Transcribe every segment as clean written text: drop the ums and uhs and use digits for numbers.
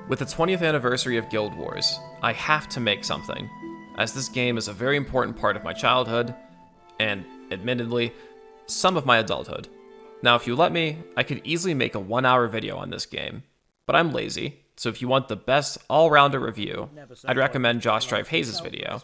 With the 20th anniversary of Guild Wars, I have to make something, as this game is a very important part of my childhood, and, admittedly, some of my adulthood. Now, if you let me, I could easily make a 1-hour video on this game, but I'm lazy, so if you want the best all-rounder review, I'd recommend Josh Drive Hayes' video.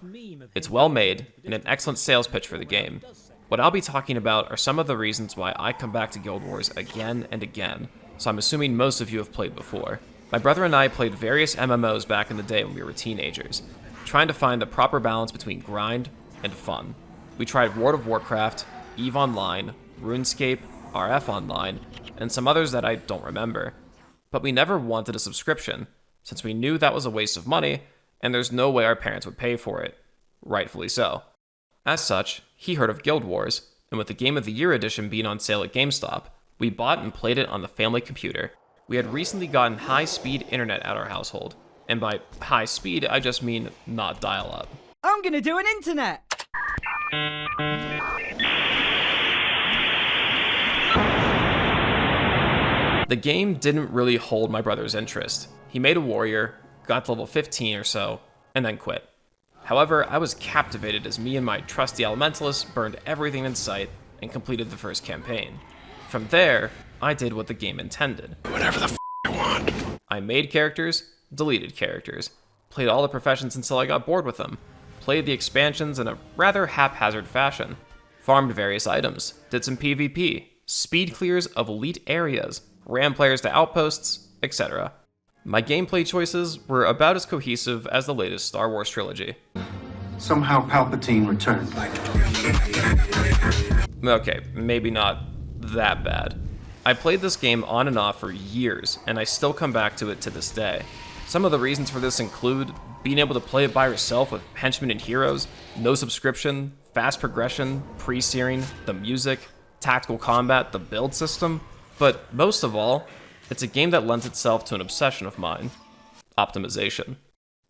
It's well made, and an excellent sales pitch for the game. What I'll be talking about are some of the reasons why I come back to Guild Wars again and again, so I'm assuming most of you have played before. My brother and I played various MMOs back in the day when we were teenagers, trying to find the proper balance between grind and fun. We tried World of Warcraft, EVE Online, RuneScape, RF Online, and some others that I don't remember. But we never wanted a subscription, since we knew that was a waste of money, and there's no way our parents would pay for it. Rightfully so. As such, he heard of Guild Wars, and with the Game of the Year edition being on sale at GameStop, we bought and played it on the family computer. We had recently gotten high-speed internet at our household, and by high speed, I just mean not dial-up. I'm gonna do an internet! The game didn't really hold my brother's interest. He made a warrior, got to level 15 or so, and then quit. However, I was captivated as me and my trusty elementalist burned everything in sight and completed the first campaign. From there, I did what the game intended. Whatever the I want. I made characters, deleted characters, played all the professions until I got bored with them, played the expansions in a rather haphazard fashion, farmed various items, did some PvP, speed clears of elite areas, ran players to outposts, etc. My gameplay choices were about as cohesive as the latest Star Wars trilogy. Somehow Palpatine returned. Okay, maybe not that bad. I played this game on and off for years, and I still come back to it to this day. Some of the reasons for this include being able to play it by yourself with henchmen and heroes, no subscription, fast progression, pre-searing, the music, tactical combat, the build system, but most of all, it's a game that lends itself to an obsession of mine: optimization.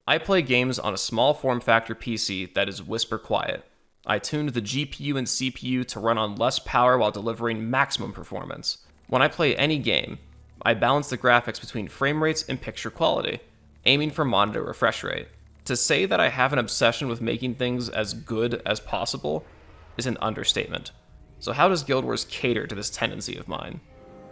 I play games on a small form factor PC that is whisper quiet. I tuned the GPU and CPU to run on less power while delivering maximum performance. When I play any game, I balance the graphics between frame rates and picture quality, aiming for monitor refresh rate. To say that I have an obsession with making things as good as possible is an understatement. So how does Guild Wars cater to this tendency of mine?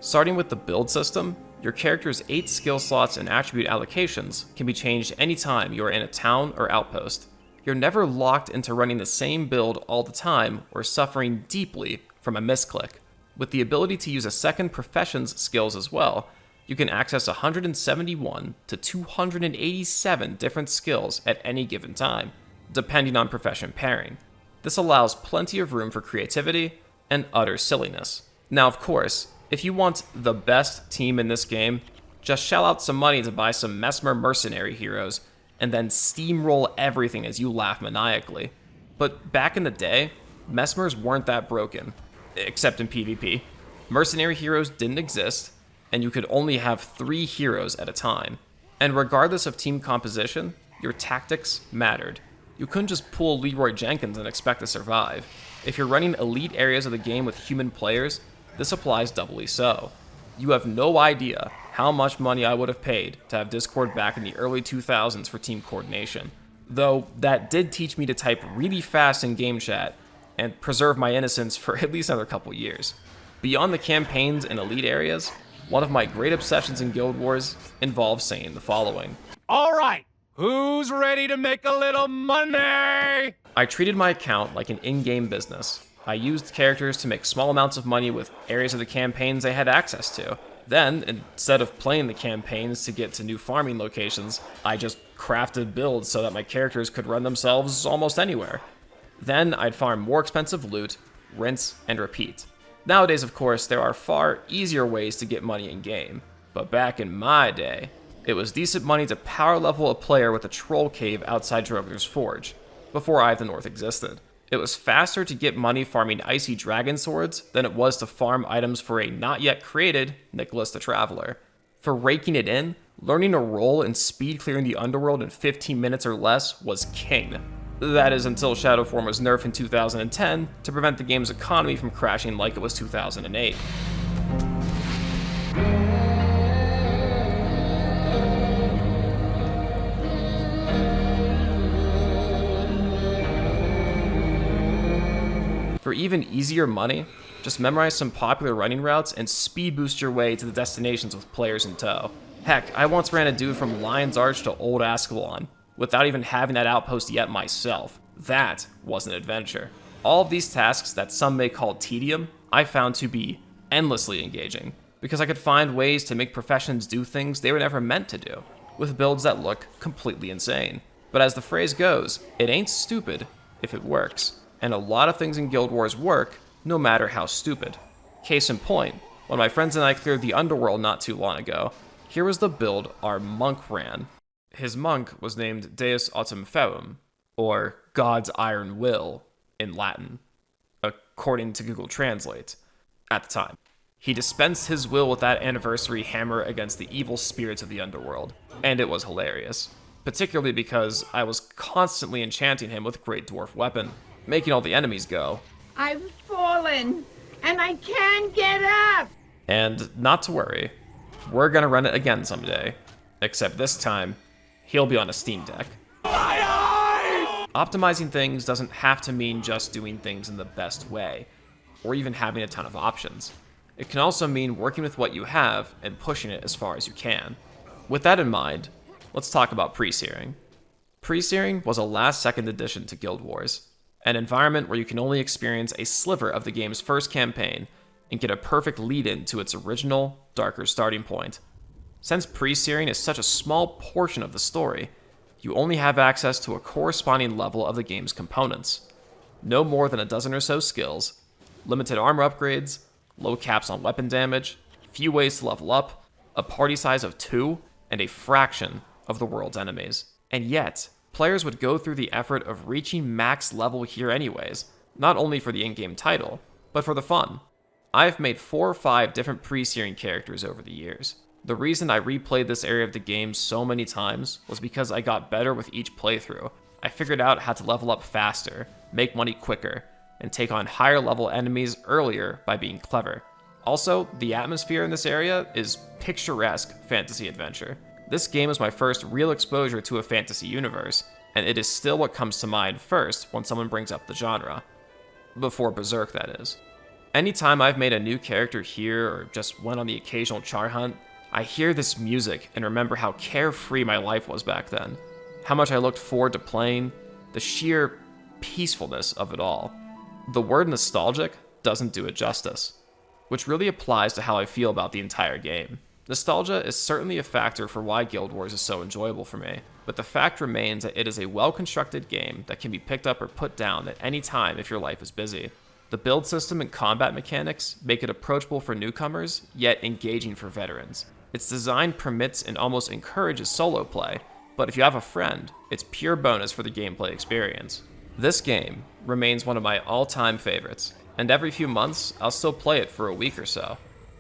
Starting with the build system, your character's 8 skill slots and attribute allocations can be changed anytime you are in a town or outpost. You're never locked into running the same build all the time or suffering deeply from a misclick. With the ability to use a second profession's skills as well, you can access 171 to 287 different skills at any given time, depending on profession pairing. This allows plenty of room for creativity and utter silliness. Now, of course, if you want the best team in this game, just shell out some money to buy some Mesmer mercenary heroes, and then steamroll everything as you laugh maniacally. But back in the day, Mesmers weren't that broken. Except in PvP. Mercenary heroes didn't exist, and you could only have 3 heroes at a time. And regardless of team composition, your tactics mattered. You couldn't just pull Leroy Jenkins and expect to survive. If you're running elite areas of the game with human players, this applies doubly so. You have no idea how much money I would have paid to have Discord back in the early 2000s for team coordination. Though that did teach me to type really fast in game chat and preserve my innocence for at least another couple years. Beyond the campaigns and elite areas, one of my great obsessions in Guild Wars involves saying the following. All right, who's ready to make a little money? I treated my account like an in-game business. I used characters to make small amounts of money with areas of the campaigns they had access to. Then, instead of playing the campaigns to get to new farming locations, I just crafted builds so that my characters could run themselves almost anywhere. Then I'd farm more expensive loot, rinse, and repeat. Nowadays, of course, there are far easier ways to get money in-game, but back in my day, it was decent money to power level a player with a troll cave outside Droger's Forge, before Eye of the North existed. It was faster to get money farming icy dragon swords than it was to farm items for a not yet created Nicholas the Traveler. For raking it in, learning a role and speed clearing the underworld in 15 minutes or less was king. That is until Shadowform was nerfed in 2010 to prevent the game's economy from crashing like it was 2008. For even easier money, just memorize some popular running routes and speed boost your way to the destinations with players in tow. Heck, I once ran a dude from Lion's Arch to Old Ascalon without even having that outpost yet myself. That was an adventure. All of these tasks that some may call tedium, I found to be endlessly engaging, because I could find ways to make professions do things they were never meant to do, with builds that look completely insane. But as the phrase goes, it ain't stupid if it works. And a lot of things in Guild Wars work, no matter how stupid. Case in point, when my friends and I cleared the underworld not too long ago, here was the build our monk ran. His monk was named Deus Autem Ferrum, or God's Iron Will in Latin, according to Google Translate, at the time. He dispensed his will with that anniversary hammer against the evil spirits of the underworld, and it was hilarious, particularly because I was constantly enchanting him with Great Dwarf Weapon, making all the enemies go, I've fallen, and I can't get up! And not to worry, we're gonna run it again someday, except this time, he'll be on a Steam Deck. Optimizing things doesn't have to mean just doing things in the best way, or even having a ton of options. It can also mean working with what you have and pushing it as far as you can. With that in mind, let's talk about Presearing. Presearing was a last-second addition to Guild Wars, an environment where you can only experience a sliver of the game's first campaign and get a perfect lead-in to its original, darker starting point. Since Presearing is such a small portion of the story, you only have access to a corresponding level of the game's components. No more than a dozen or so skills, limited armor upgrades, low caps on weapon damage, few ways to level up, a party size of 2, and a fraction of the world's enemies. And yet, players would go through the effort of reaching max level here anyways, not only for the in-game title, but for the fun. I've made 4 or 5 different Presearing characters over the years. The reason I replayed this area of the game so many times was because I got better with each playthrough. I figured out how to level up faster, make money quicker, and take on higher level enemies earlier by being clever. Also, the atmosphere in this area is picturesque fantasy adventure. This game is my first real exposure to a fantasy universe, and it is still what comes to mind first when someone brings up the genre. Before Berserk, that is. Anytime I've made a new character here or just went on the occasional char hunt, I hear this music and remember how carefree my life was back then, how much I looked forward to playing, the sheer peacefulness of it all. The word nostalgic doesn't do it justice, which really applies to how I feel about the entire game. Nostalgia is certainly a factor for why Guild Wars is so enjoyable for me, but the fact remains that it is a well-constructed game that can be picked up or put down at any time if your life is busy. The build system and combat mechanics make it approachable for newcomers, yet engaging for veterans. Its design permits and almost encourages solo play, but if you have a friend, it's pure bonus for the gameplay experience. This game remains one of my all-time favorites, and every few months, I'll still play it for a week or so.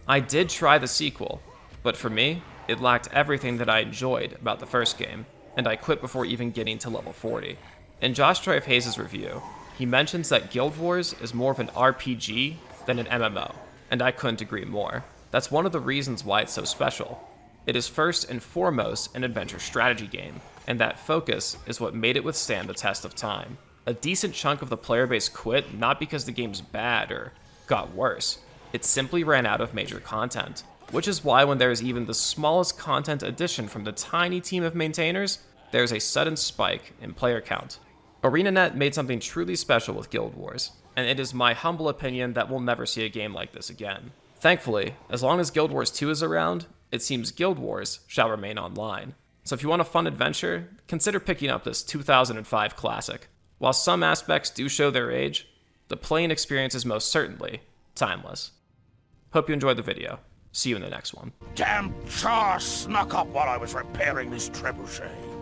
I did try the sequel, but for me, it lacked everything that I enjoyed about the first game, and I quit before even getting to level 40. In Josh Drive Hayes' review, he mentions that Guild Wars is more of an RPG than an MMO, and I couldn't agree more. That's one of the reasons why it's so special. It is first and foremost an adventure strategy game, and that focus is what made it withstand the test of time. A decent chunk of the player base quit not because the game's bad or got worse, it simply ran out of major content, which is why when there is even the smallest content addition from the tiny team of maintainers, there's a sudden spike in player count. ArenaNet made something truly special with Guild Wars, and it is my humble opinion that we'll never see a game like this again. Thankfully, as long as Guild Wars 2 is around, it seems Guild Wars shall remain online. So if you want a fun adventure, consider picking up this 2005 classic. While some aspects do show their age, the playing experience is most certainly timeless. Hope you enjoyed the video. See you in the next one. Damn char snuck up while I was repairing this trebuchet.